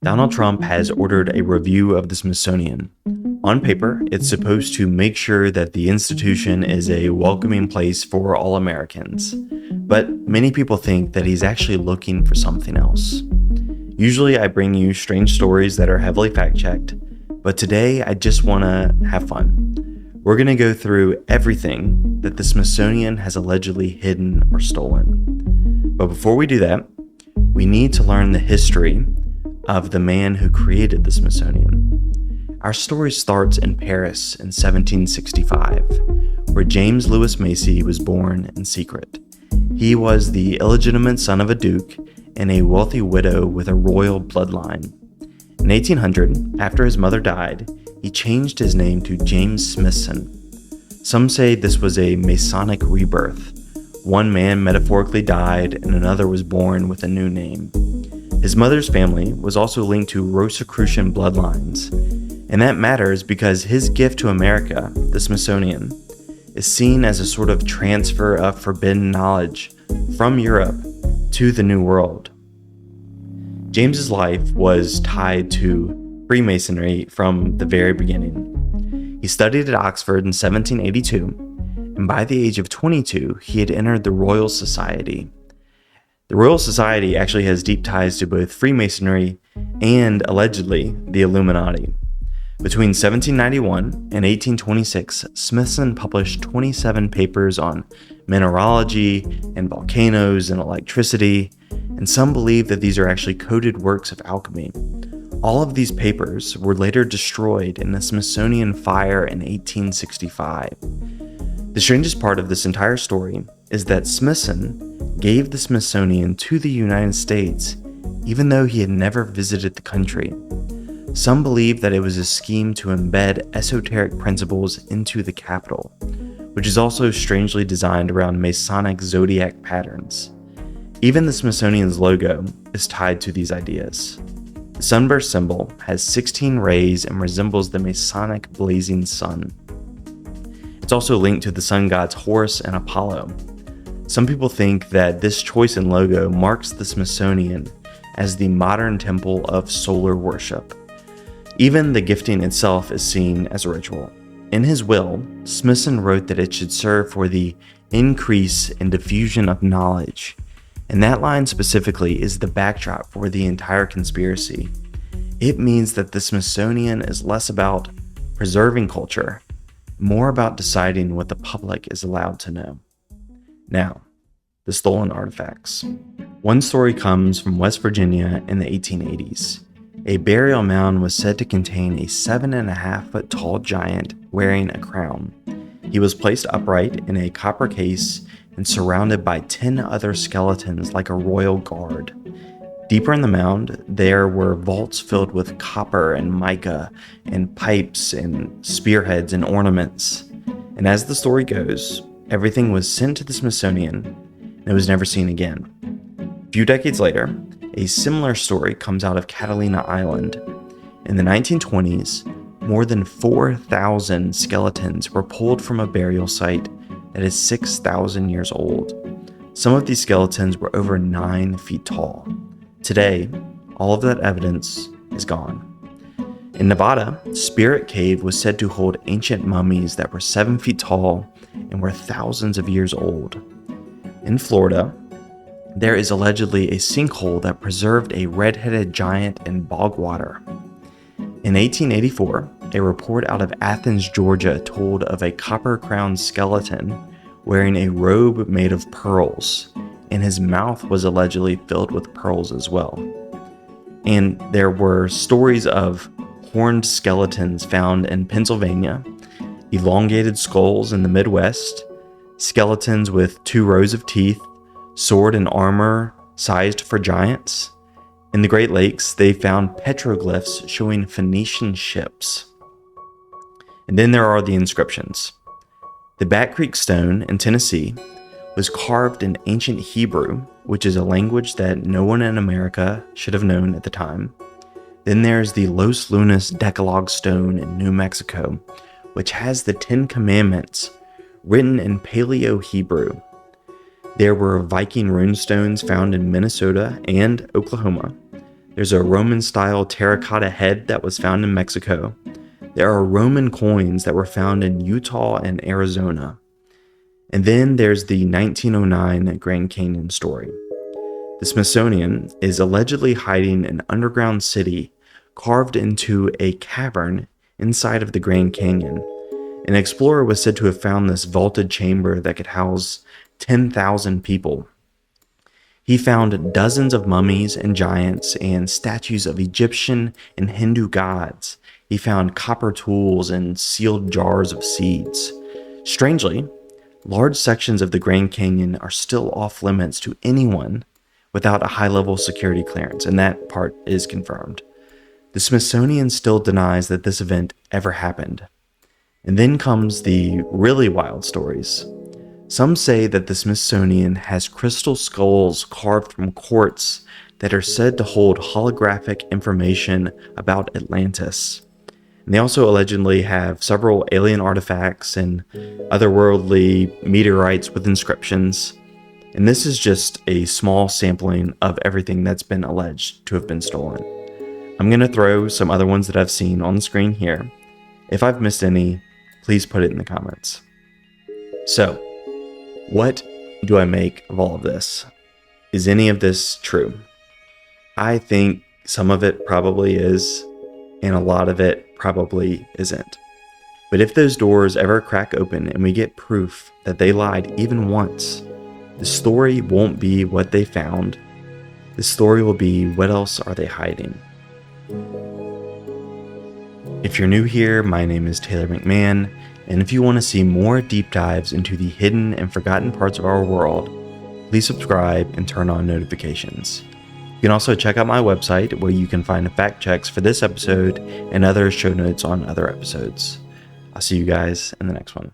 Donald Trump has ordered a review of the Smithsonian. On paper, it's supposed to make sure that the institution is a welcoming place for all Americans. But many people think that he's actually looking for something else. Usually I bring you strange stories that are heavily fact-checked, but today I just want to have fun. We're going to go through everything that the Smithsonian has allegedly hidden or stolen. But before we do that, we need to learn the history of the man who created the Smithsonian. Our story starts in Paris in 1765, where James Louis Macy was born in secret. He was the illegitimate son of a duke and a wealthy widow with a royal bloodline. In 1800, after his mother died, he changed his name to James Smithson. Some say this was a Masonic rebirth. One man metaphorically died and another was born with a new name. His mother's family was also linked to Rosicrucian bloodlines, and that matters because his gift to America, the Smithsonian, is seen as a sort of transfer of forbidden knowledge from Europe to the New World. James's life was tied to Freemasonry from the very beginning. He studied at Oxford in 1782, and by the age of 22, he had entered the Royal Society. The Royal Society actually has deep ties to both Freemasonry and, allegedly, the Illuminati. Between 1791 and 1826, Smithson published 27 papers on mineralogy and volcanoes and electricity, and some believe that these are actually coded works of alchemy. All of these papers were later destroyed in the Smithsonian fire in 1865. The strangest part of this entire story is that Smithson gave the Smithsonian to the United States, even though he had never visited the country. Some believe that it was a scheme to embed esoteric principles into the capital, which is also strangely designed around Masonic zodiac patterns. Even the Smithsonian's logo is tied to these ideas. The sunburst symbol has 16 rays and resembles the Masonic blazing sun. It's also linked to the sun gods Horus and Apollo. Some people think that this choice in logo marks the Smithsonian as the modern temple of solar worship. Even the gifting itself is seen as a ritual. In his will, Smithson wrote that it should serve for the increase and diffusion of knowledge, and that line specifically is the backdrop for the entire conspiracy. It means that the Smithsonian is less about preserving culture, more about deciding what the public is allowed to know. Now, the stolen artifacts. One story comes from West Virginia in the 1880s. A burial mound was said to contain a 7.5-foot tall giant wearing a crown. He was placed upright in a copper case and surrounded by 10 other skeletons like a royal guard. Deeper in the mound, there were vaults filled with copper and mica and pipes and spearheads and ornaments. And as the story goes, everything was sent to the Smithsonian and it was never seen again. A few decades later, a similar story comes out of Catalina Island. In the 1920s, more than 4,000 skeletons were pulled from a burial site that is 6,000 years old. Some of these skeletons were over 9 feet tall. Today, all of that evidence is gone. In Nevada, Spirit Cave was said to hold ancient mummies that were 7 feet tall and were thousands of years old. In Florida, there is allegedly a sinkhole that preserved a red-headed giant in bog water. In 1884, a report out of Athens, Georgia told of a copper-crowned skeleton wearing a robe made of pearls, and his mouth was allegedly filled with pearls as well. And there were stories of horned skeletons found in Pennsylvania, elongated skulls in the Midwest, skeletons with 2 rows of teeth, sword and armor sized for giants. In the Great Lakes, they found petroglyphs showing Phoenician ships. And then there are the inscriptions. The Bat Creek Stone in Tennessee was carved in ancient Hebrew, which is a language that no one in America should have known at the time. Then there's the Los Lunas Decalogue Stone in New Mexico, which has the 10 Commandments written in Paleo-Hebrew. There were Viking runestones found in Minnesota and Oklahoma. There's a Roman-style terracotta head that was found in Mexico. There are Roman coins that were found in Utah and Arizona. And then there's the 1909 Grand Canyon story. The Smithsonian is allegedly hiding an underground city carved into a cavern inside of the Grand Canyon. An explorer was said to have found this vaulted chamber that could house 10,000 people. He found dozens of mummies and giants and statues of Egyptian and Hindu gods. He found copper tools and sealed jars of seeds. Strangely, large sections of the Grand Canyon are still off limits to anyone without a high-level security clearance, and that part is confirmed. The Smithsonian still denies that this event ever happened. And then comes the really wild stories. Some say that the Smithsonian has crystal skulls carved from quartz that are said to hold holographic information about Atlantis. And they also allegedly have several alien artifacts and otherworldly meteorites with inscriptions. And this is just a small sampling of everything that's been alleged to have been stolen. I'm going to throw some other ones that I've seen on the screen here. If I've missed any, please put it in the comments. So, what do I make of all of this? Is any of this true? I think some of it probably is, and a lot of it probably isn't. But if those doors ever crack open and we get proof that they lied even once, the story won't be what they found. The story will be, what else are they hiding? If you're new here, my name is Taylor McMahon, and if you want to see more deep dives into the hidden and forgotten parts of our world, please subscribe and turn on notifications. You can also check out my website where you can find fact checks for this episode and other show notes on other episodes. I'll see you guys in the next one.